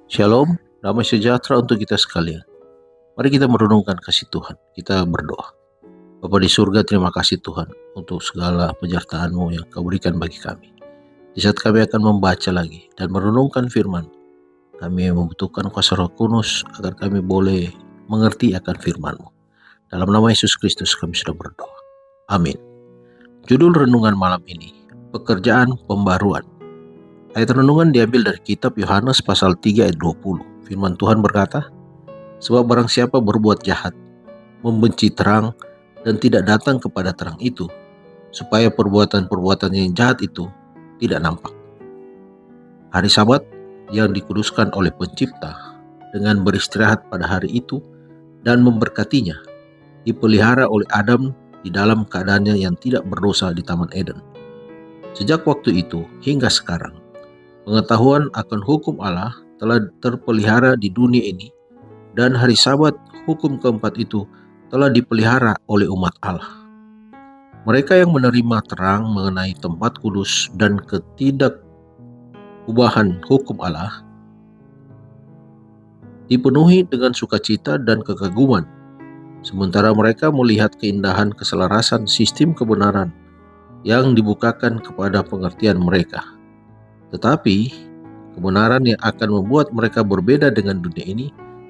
Shalom, damai sejahtera untuk kita sekalian. Mari kita merenungkan kasih Tuhan. Kita berdoa. Bapa di surga, terima kasih Tuhan untuk segala penyertaan-Mu yang Kau berikan bagi kami. Di saat kami akan membaca lagi dan merenungkan firman, kami membutuhkan kuasa Roh Kudus agar kami boleh mengerti akan firman-Mu. Dalam nama Yesus Kristus kami sudah berdoa. Amin. Judul renungan malam ini, pekerjaan pembaruan. Ayat renungan diambil dari kitab Yohanes pasal 3 ayat 20. Firman Tuhan berkata, sebab barang siapa berbuat jahat, membenci terang, dan tidak datang kepada terang itu, supaya perbuatan-perbuatan yang jahat itu tidak nampak. Hari Sabat yang dikuduskan oleh Pencipta dengan beristirahat pada hari itu dan memberkatinya, dipelihara oleh Adam di dalam keadaannya yang tidak berdosa di Taman Eden. Sejak waktu itu hingga sekarang, pengetahuan akan hukum Allah telah terpelihara di dunia ini, dan hari Sabat, hukum keempat itu, telah dipelihara oleh umat Allah. Mereka yang menerima terang mengenai tempat kudus dan ketidakubah hukum Allah dipenuhi dengan sukacita dan kekaguman, sementara mereka melihat keindahan keselarasan sistem kebenaran yang dibukakan kepada pengertian mereka. Tetapi kebenaran yang akan membuat mereka berbeda dengan dunia ini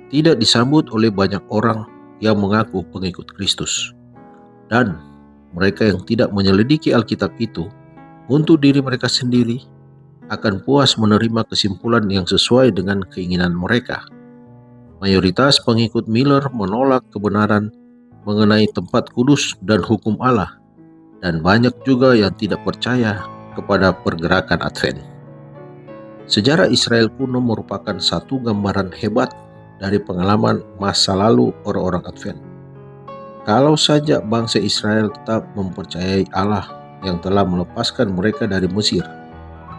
tidak disambut oleh banyak orang yang mengaku pengikut Kristus. Dan mereka yang tidak menyelidiki Alkitab itu untuk diri mereka sendiri akan puas menerima kesimpulan yang sesuai dengan keinginan mereka. Mayoritas pengikut Miller menolak kebenaran mengenai tempat kudus dan hukum Allah, dan banyak juga yang tidak percaya kepada pergerakan Advent. Sejarah Israel kuno merupakan satu gambaran hebat dari pengalaman masa lalu orang-orang Advent. Kalau saja bangsa Israel tetap mempercayai Allah yang telah melepaskan mereka dari Mesir,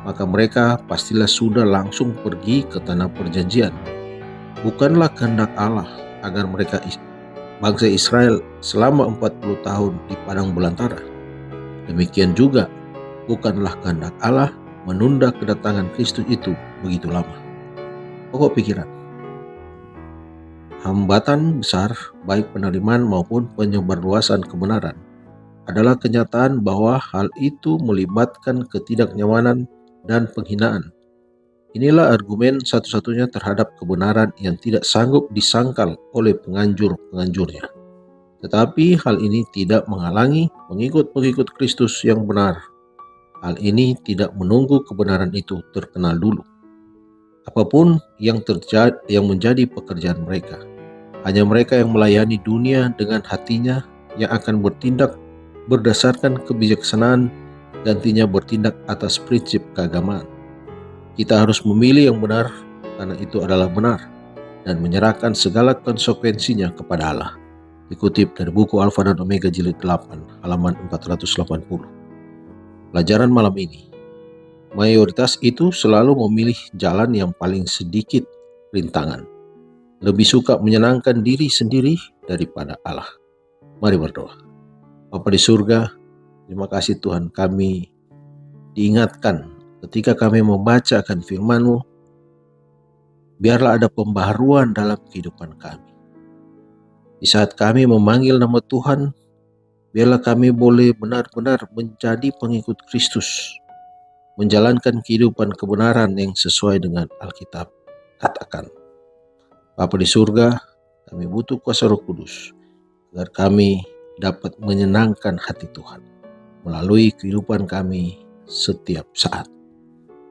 maka mereka pastilah sudah langsung pergi ke tanah perjanjian. Bukanlah kehendak Allah agar bangsa Israel selama 40 tahun di padang belantara. Demikian juga bukanlah kehendak Allah menunda kedatangan Kristus itu begitu lama. Pokok pikiran, hambatan besar baik penerimaan maupun penyebarluasan kebenaran adalah kenyataan bahwa hal itu melibatkan ketidaknyamanan dan penghinaan. Inilah argumen satu-satunya terhadap kebenaran yang tidak sanggup disangkal oleh penganjur-penganjurnya. Tetapi hal ini tidak menghalangi pengikut-pengikut Kristus yang benar. Hal ini tidak menunggu kebenaran itu terkenal dulu. Apapun yang menjadi pekerjaan mereka, hanya mereka yang melayani dunia dengan hatinya yang akan bertindak berdasarkan kebijaksanaan, gantinya bertindak atas prinsip keagamaan. Kita harus memilih yang benar karena itu adalah benar, dan menyerahkan segala konsekuensinya kepada Allah. Dikutip dari buku Alfa dan Omega jilid 8 halaman 480. Pelajaran malam ini, mayoritas itu selalu memilih jalan yang paling sedikit rintangan, lebih suka menyenangkan diri sendiri daripada Allah. Mari berdoa. Bapa di surga, terima kasih Tuhan, kami diingatkan ketika kami membaca akan firman-Mu, biarlah ada pembaharuan dalam kehidupan kami. Di saat kami memanggil nama Tuhan, biarlah kami boleh benar-benar menjadi pengikut Kristus, menjalankan kehidupan kebenaran yang sesuai dengan Alkitab katakan. Bapa di surga, kami butuh kuasa Roh Kudus agar kami dapat menyenangkan hati Tuhan melalui kehidupan kami setiap saat.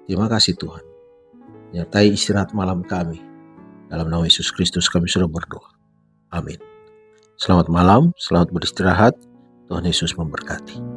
Terima kasih Tuhan. Nyertai istirahat malam kami. Dalam nama Yesus Kristus kami sudah berdoa. Amin. Selamat malam, selamat beristirahat. Tuhan Yesus memberkati.